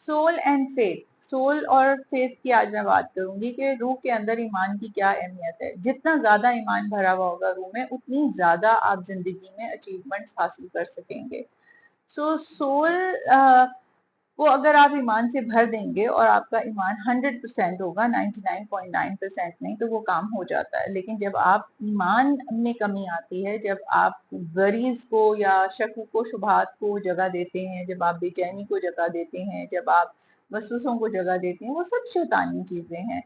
Civil and faith, civil اور faith کی آج میں بات کروں گی کہ روح کے اندر ایمان کی کیا اہمیت ہے. جتنا زیادہ ایمان بھرا ہوا ہوگا روح میں اتنی زیادہ آپ زندگی میں اچیومنٹس حاصل کر سکیں گے. سول وہ اگر آپ ایمان سے بھر دیں گے اور آپ کا ایمان 100% ہوگا، 99.9% نہیں، تو وہ کام ہو جاتا ہے. لیکن جب آپ ایمان میں کمی آتی ہے، جب آپ وریز کو یا شک و شبہات کو جگہ دیتے ہیں، جب آپ بے چینی کو جگہ دیتے ہیں، جب آپ وسوسوں کو جگہ دیتے ہیں، وہ سب شیطانی چیزیں ہیں.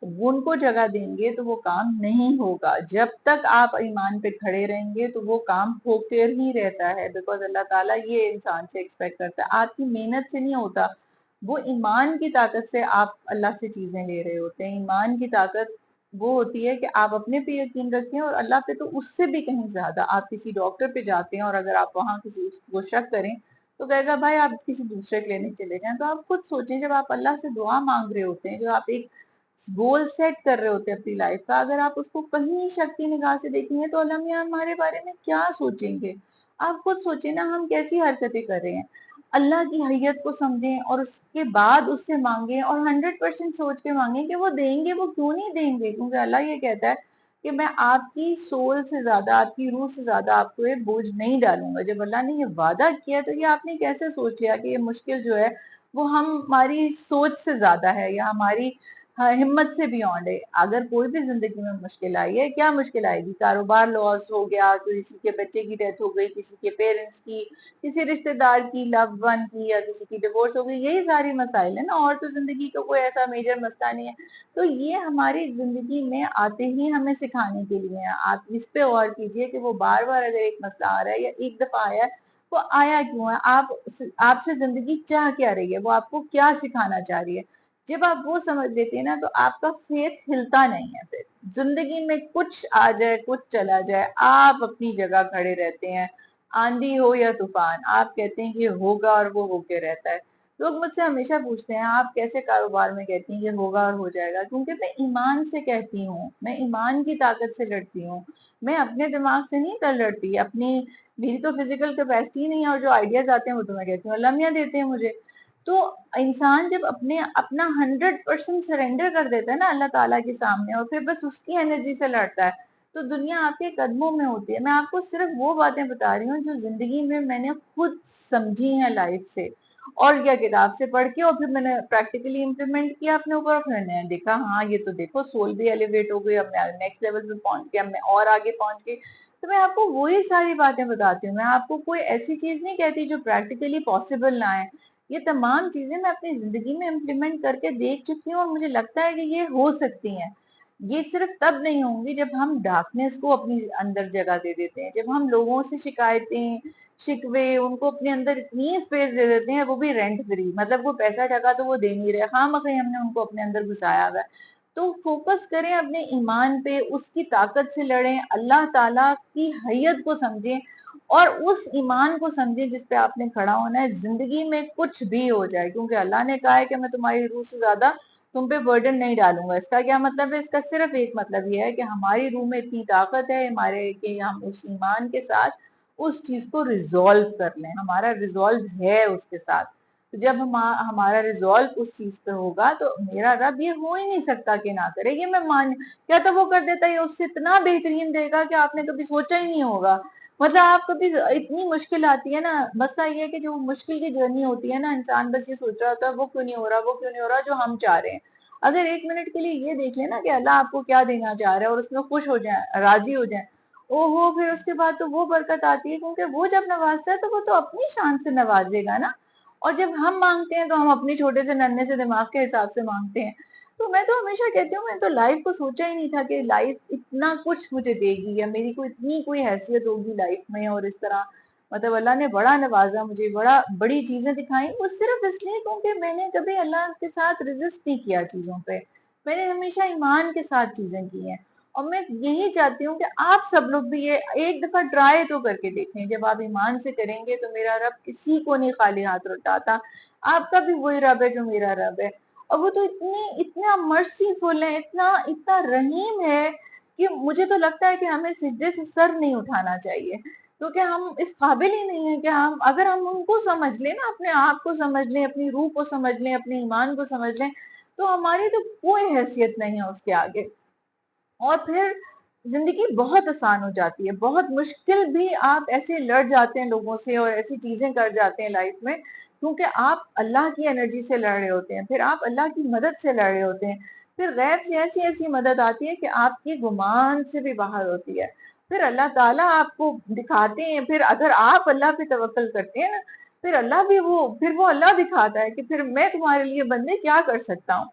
ان کو جگہ دیں گے تو وہ کام نہیں ہوگا. جب تک آپ ایمان پہ کھڑے رہیں گے تو وہ کام ہو کر ہی رہتا ہے، بیکاز اللہ تعالیٰ یہ انسان سے ایکسپیکٹ کرتا ہے. آپ کی محنت سے نہیں ہوتا، وہ ایمان کی طاقت سے آپ اللہ سے چیزیں لے رہے ہوتے ہیں. ایمان کی طاقت وہ ہوتی ہے کہ آپ اپنے پہ یقین رکھیں اور اللہ پہ تو اس سے بھی کہیں زیادہ. آپ کسی ڈاکٹر پہ جاتے ہیں اور اگر آپ وہاں کسی کو شک کریں تو کہے گا بھائی آپ کسی دوسرے کلینک چلے جائیں. تو آپ خود سوچیں، جب آپ اللہ سے دعا مانگ رہے ہوتے ہیں، جو آپ ایک گول سیٹ کر رہے ہوتے ہیں اپنی لائف کا، اگر آپ اس کو کہیں شک کی نگاہ سے دیکھیں گے تو اللہ میاں ہمارے بارے میں کیا سوچیں گے. آپ خود سوچیں نا، ہم کیسی حرکتیں کر رہے ہیں. اللہ کی حیت کو سمجھیں اور اس کے بعد اس سے مانگیں، اور 100% سوچ کے مانگیں کہ وہ دیں گے. وہ کیوں نہیں دیں گے؟ کیونکہ اللہ یہ کہتا ہے کہ میں آپ کی سول سے زیادہ، آپ کی روح سے زیادہ آپ کو یہ بوجھ نہیں ڈالوں گا. جب اللہ نے یہ وعدہ کیا تو یہ آپ نے کیسے سوچ لیا کہ یہ مشکل جو ہے وہ ہماری سوچ سے زیادہ ہے یا ہماری ہمت سے بیونڈ ہے. اگر کوئی بھی زندگی میں مشکل آئی ہے، کیا مشکل آئے گی؟ کاروبار لاس ہو گیا، کسی کے بچے کی ڈیتھ ہو گئی، کسی کے پیرنٹس کی، کسی رشتہ دار کی، لو ون کی، یا کسی کی ڈیورس ہو گئی. یہی ساری مسائل ہیں نا، اور تو زندگی کا کوئی ایسا میجر مسئلہ نہیں ہے. تو یہ ہماری زندگی میں آتے ہی ہمیں سکھانے کے لیے ہیں. آپ اس پہ غور کیجئے کہ وہ بار بار اگر ایک مسئلہ آ رہا ہے یا ایک دفعہ آیا ہے، وہ آیا کیوں ہے؟ آپ سے زندگی چاہ کیا رہی ہے؟ وہ آپ کو کیا سکھانا چاہ رہی ہے؟ جب آپ وہ سمجھ لیتے ہیں نا تو آپ کا فیتھ ہلتا نہیں ہے. پھر زندگی میں کچھ آ جائے، کچھ چلا جائے، آپ اپنی جگہ کھڑے رہتے ہیں. آندھی ہو یا طوفان، آپ کہتے ہیں کہ ہوگا اور وہ ہو کے رہتا ہے. لوگ مجھ سے ہمیشہ پوچھتے ہیں آپ کیسے کاروبار میں کہتی ہیں کہ ہوگا اور ہو جائے گا؟ کیونکہ میں ایمان سے کہتی ہوں، میں ایمان کی طاقت سے لڑتی ہوں. میں اپنے دماغ سے نہیں لڑتی. میری تو فزیکل کیپیسٹی نہیں ہے، اور جو آئیڈیاز آتے ہیں وہ تو میں کہتی ہوں اللہ میاں دیتے ہیں مجھے. تو انسان جب اپنا 100% سرینڈر کر دیتا ہے نا اللہ تعالیٰ کے سامنے، اور پھر بس اس کی انرجی سے لڑتا ہے، تو دنیا آپ کے قدموں میں ہوتی ہے. میں آپ کو صرف وہ باتیں بتا رہی ہوں جو زندگی میں نے خود سمجھی ہیں لائف سے، اور کیا کتاب سے پڑھ کے، اور پھر میں نے پریکٹیکلی امپلیمنٹ کیا اپنے اوپر. پھر میں نے دیکھا ہاں یہ تو دیکھو سول بھی ایلیویٹ ہو گئی، اب میں نیکسٹ لیول پہ پہنچ گیا، میں اور آگے پہنچ گئی. تو میں آپ کو وہی ساری باتیں بتاتی ہوں. میں آپ کو کوئی ایسی چیز نہیں کہتی جو پریکٹیکلی پاسبل نہ ہے. یہ تمام چیزیں میں اپنی زندگی میں امپلیمنٹ کر کے دیکھ چکی ہوں، اور مجھے لگتا ہے کہ یہ ہو سکتی ہیں. یہ صرف تب نہیں ہوں گی جب ہم ڈارکنیس کو اپنی اندر جگہ دے دیتے ہیں، جب ہم لوگوں سے شکایتیں، شکوے، ان کو اپنے اندر اتنی اسپیس دے دیتے ہیں، وہ بھی رینٹ فری. مطلب وہ پیسہ ٹکا تو وہ دے نہیں رہے، خواہ ہم نے ان کو اپنے اندر گھسایا ہوا ہے. تو فوکس کریں اپنے ایمان پہ، اس کی طاقت سے لڑیں، اللہ تعالیٰ کی حیت کو سمجھیں، اور اس ایمان کو سمجھیں جس پہ آپ نے کھڑا ہونا ہے. زندگی میں کچھ بھی ہو جائے، کیونکہ اللہ نے کہا ہے کہ میں تمہاری روح سے زیادہ تم پہ برڈن نہیں ڈالوں گا. اس کا کیا مطلب ہے؟ اس کا صرف ایک مطلب یہ ہے کہ ہماری روح میں اتنی طاقت ہے ہمارے کہ ہم اس ایمان کے ساتھ اس چیز کو ریزالو کر لیں. ہمارا ریزالو ہے اس کے ساتھ. تو جب ہمارا ریزالو اس چیز پہ ہوگا تو میرا رب یہ ہو ہی نہیں سکتا کہ نہ کرے. یہ میں کیا تو وہ کر دیتا ہے، اس سے اتنا بہترین دے گا کہ آپ نے کبھی سوچا ہی نہیں ہوگا. مطلب آپ کبھی اتنی مشکل آتی ہے نا، مسئلہ یہ ہے کہ جو مشکل کی جرنی ہوتی ہے نا، انسان بس یہ سوچ رہا ہوتا ہے وہ کیوں نہیں ہو رہا، وہ کیوں نہیں ہو رہا جو ہم چاہ رہے ہیں. اگر ایک منٹ کے لیے یہ دیکھ لیں نا کہ اللہ آپ کو کیا دینا چاہ رہا ہے اور اس میں خوش ہو جائیں، راضی ہو جائیں، پھر اس کے بعد تو وہ برکت آتی ہے. کیونکہ وہ جب نوازتا ہے تو وہ تو اپنی شان سے نوازے گا نا. اور جب ہم مانگتے ہیں تو ہم اپنی چھوٹے سے ننھے سے دماغ کے حساب سے مانگتے ہیں. تو میں تو ہمیشہ کہتی ہوں، میں تو لائف کو سوچا ہی نہیں تھا کہ لائف اتنا کچھ مجھے دے گی یا میری کو اتنی کوئی حیثیت ہوگی لائف میں. اور اس طرح مطلب اللہ نے بڑا نوازا مجھے، بڑی چیزیں دکھائیں. وہ صرف اس لیے کیونکہ میں نے کبھی اللہ کے ساتھ ریزسٹ نہیں کیا چیزوں پہ. میں نے ہمیشہ ایمان کے ساتھ چیزیں کی ہیں. اور میں یہی چاہتی ہوں کہ آپ سب لوگ بھی یہ ایک دفعہ ٹرائی تو کر کے دیکھیں. جب آپ ایمان سے کریں گے تو میرا رب کسی کو نہیں خالی ہاتھ لوٹاتا. آپ کا بھی وہی رب ہے جو میرا رب ہے. اور وہ تو اتنا مرسیفل ہے، اتنا رحیم ہے کہ مجھے تو لگتا ہے کہ ہمیں سجدے سے سر نہیں اٹھانا چاہیے. کیونکہ ہم اس قابل ہی نہیں ہیں کہ اگر ہم ان کو سمجھ لیں نا، اپنے آپ کو سمجھ لیں، اپنی روح کو سمجھ لیں، اپنے ایمان کو سمجھ لیں، تو ہماری تو کوئی حیثیت نہیں ہے اس کے آگے، اور پھر زندگی بہت آسان ہو جاتی ہے. بہت مشکل بھی آپ ایسے لڑ جاتے ہیں لوگوں سے اور ایسی چیزیں کر جاتے ہیں لائف میں، کیونکہ آپ اللہ کی انرجی سے لڑ رہے ہوتے ہیں، پھر آپ اللہ کی مدد سے لڑ رہے ہوتے ہیں، پھر غیب سے ایسی ایسی مدد آتی ہے کہ آپ کی گمان سے بھی باہر ہوتی ہے. پھر اللہ تعالیٰ آپ کو دکھاتے ہیں، پھر اگر آپ اللہ پہ توکل کرتے ہیں نا، پھر اللہ بھی پھر وہ اللہ دکھاتا ہے کہ پھر میں تمہارے لیے بندے کیا کر سکتا ہوں.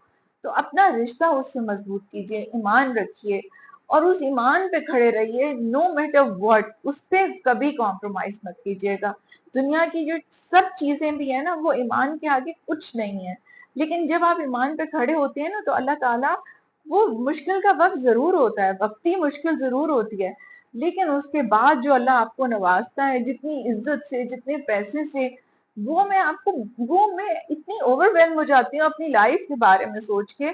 تو اپنا رشتہ اس سے مضبوط کیجئے، ایمان رکھیے اور اس ایمان پہ کھڑے رہیے، نو میٹر واٹ، اس پہ کبھی کمپرومائز مت کیجیے گا. دنیا کی جو سب چیزیں بھی ہیں نا، وہ ایمان کے آگے کچھ نہیں ہے. لیکن جب آپ ایمان پہ کھڑے ہوتے ہیں نا، تو اللہ تعالیٰ، وہ مشکل کا وقت ضرور ہوتا ہے، وقتی مشکل ضرور ہوتی ہے، لیکن اس کے بعد جو اللہ آپ کو نوازتا ہے جتنی عزت سے، جتنے پیسے سے، وہ میں اتنی اوور ویلم ہو جاتی ہوں اپنی لائف کے بارے میں سوچ کے،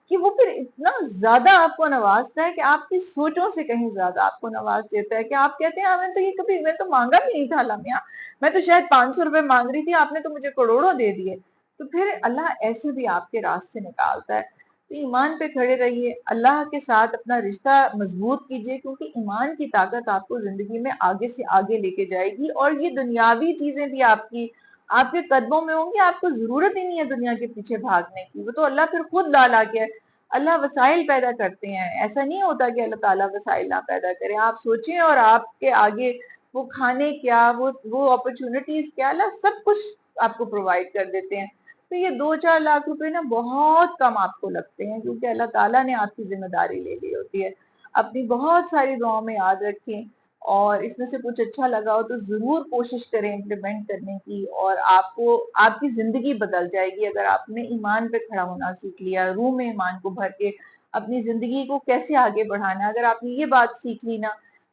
کہ وہ پھر اتنا زیادہ آپ کو نوازتا ہے کہ آپ کی سوچوں سے کہیں زیادہ آپ کو نواز دیتا ہے، کہ آپ کہتے ہیں میں تو یہ کبھی میں تو مانگا بھی نہیں تھا اللہ میاں، میں تو شاید 500 روپے مانگ رہی تھی، آپ نے تو مجھے کروڑوں دے دیے. تو پھر اللہ ایسے بھی آپ کے راستے نکالتا ہے. تو ایمان پہ کھڑے رہیے، اللہ کے ساتھ اپنا رشتہ مضبوط کیجئے، کیونکہ ایمان کی طاقت آپ کو زندگی میں آگے سے آگے لے کے جائے گی، اور یہ دنیاوی چیزیں بھی آپ کے قدموں میں ہوں گی. آپ کو ضرورت ہی نہیں ہے دنیا کے پیچھے بھاگنے کی، وہ تو اللہ پھر خود لا کے اللہ وسائل پیدا کرتے ہیں. ایسا نہیں ہوتا کہ اللہ تعالیٰ وسائل نہ پیدا کرے. آپ سوچیں اور آپ کے آگے وہ کھانے کیا، وہ اپرچونٹیز کیا، اللہ سب کچھ آپ کو پرووائڈ کر دیتے ہیں. تو یہ 2-4 لاکھ روپے نا بہت کم آپ کو لگتے ہیں، کیونکہ اللہ تعالیٰ نے آپ کی ذمہ داری لے لی ہوتی ہے. اپنی بہت ساری دعاؤں میں یاد رکھیں، اور اس میں سے کچھ اچھا لگا ہو تو ضرور کوشش کریں امپلیمنٹ کرنے کی، اور آپ کی زندگی بدل جائے گی اگر آپ نے ایمان پہ کھڑا ہونا سیکھ لیا، روح میں ایمان کو بھر کے اپنی زندگی کو کیسے آگے بڑھانا. اگر آپ نے یہ بات سیکھ لی نا،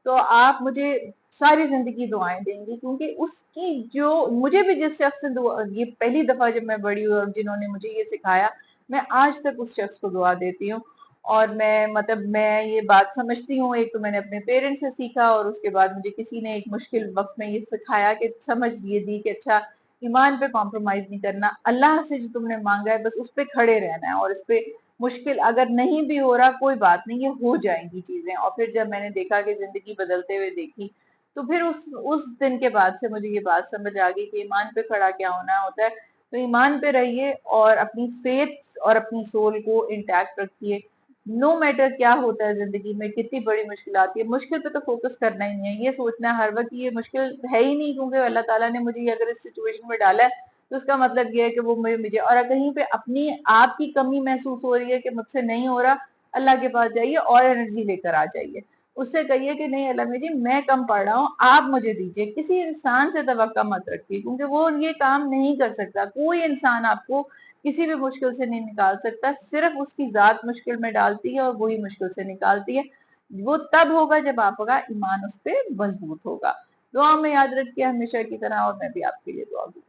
تو آپ مجھے ساری زندگی دعائیں دیں گی، کیونکہ اس کی جو مجھے بھی جس شخص سے یہ پہلی دفعہ جب میں بڑی ہوئی اور جنہوں نے مجھے یہ سکھایا، میں آج تک اس شخص کو دعا دیتی ہوں. اور میں یہ بات سمجھتی ہوں، ایک تو میں نے اپنے پیرنٹس سے سیکھا، اور اس کے بعد مجھے کسی نے ایک مشکل وقت میں یہ سکھایا کہ سمجھ یہ دی کہ اچھا، ایمان پہ کمپرومائز نہیں کرنا، اللہ سے جو تم نے مانگا ہے بس اس پہ کھڑے رہنا ہے، اور اس پہ مشکل اگر نہیں بھی ہو رہا کوئی بات نہیں، یہ ہو جائیں گی چیزیں. اور پھر جب میں نے دیکھا کہ زندگی بدلتے ہوئے دیکھی، تو پھر اس دن کے بعد سے مجھے یہ بات سمجھ آ گئی کہ ایمان پہ کھڑا کیا ہونا ہوتا ہے. تو ایمان پہ رہیے اور اپنی فیتھ اور اپنی سول کو انٹیکٹ رکھیے. نو میٹر کیا ہوتا ہے زندگی میں، کتنی بڑی مشکل آتی ہے، مشکل پہ تو فوکس کرنا ہی ہے. یہ سوچنا ہے ہر وقت یہ مشکل ہے ہی نہیں، کیونکہ اللہ تعالیٰ نے مجھے اگر اس سچویشن میں ڈالا ہے تو اس کا مطلب یہ ہے کہ وہ مجھے، اور کہیں پہ اپنی آپ کی کمی محسوس ہو رہی ہے کہ مجھ سے نہیں ہو رہا، اللہ کے پاس جائیے اور انرجی لے کر آ جائیے. اس سے کہیے کہ نہیں اللہ جی میں کم پڑھ رہا ہوں، آپ مجھے دیجیے. کسی انسان سے توقع مت رکھیے، کیونکہ وہ یہ کام نہیں کر سکتا. کوئی انسان آپ کو کسی بھی مشکل سے نہیں نکال سکتا، صرف اس کی ذات مشکل میں ڈالتی ہے اور وہی مشکل سے نکالتی ہے. وہ تب ہوگا جب آپ کا ایمان اس پہ مضبوط ہوگا. دعا میں یاد رکھیے ہمیشہ کی طرح، اور میں بھی آپ کے لیے دعا دوں.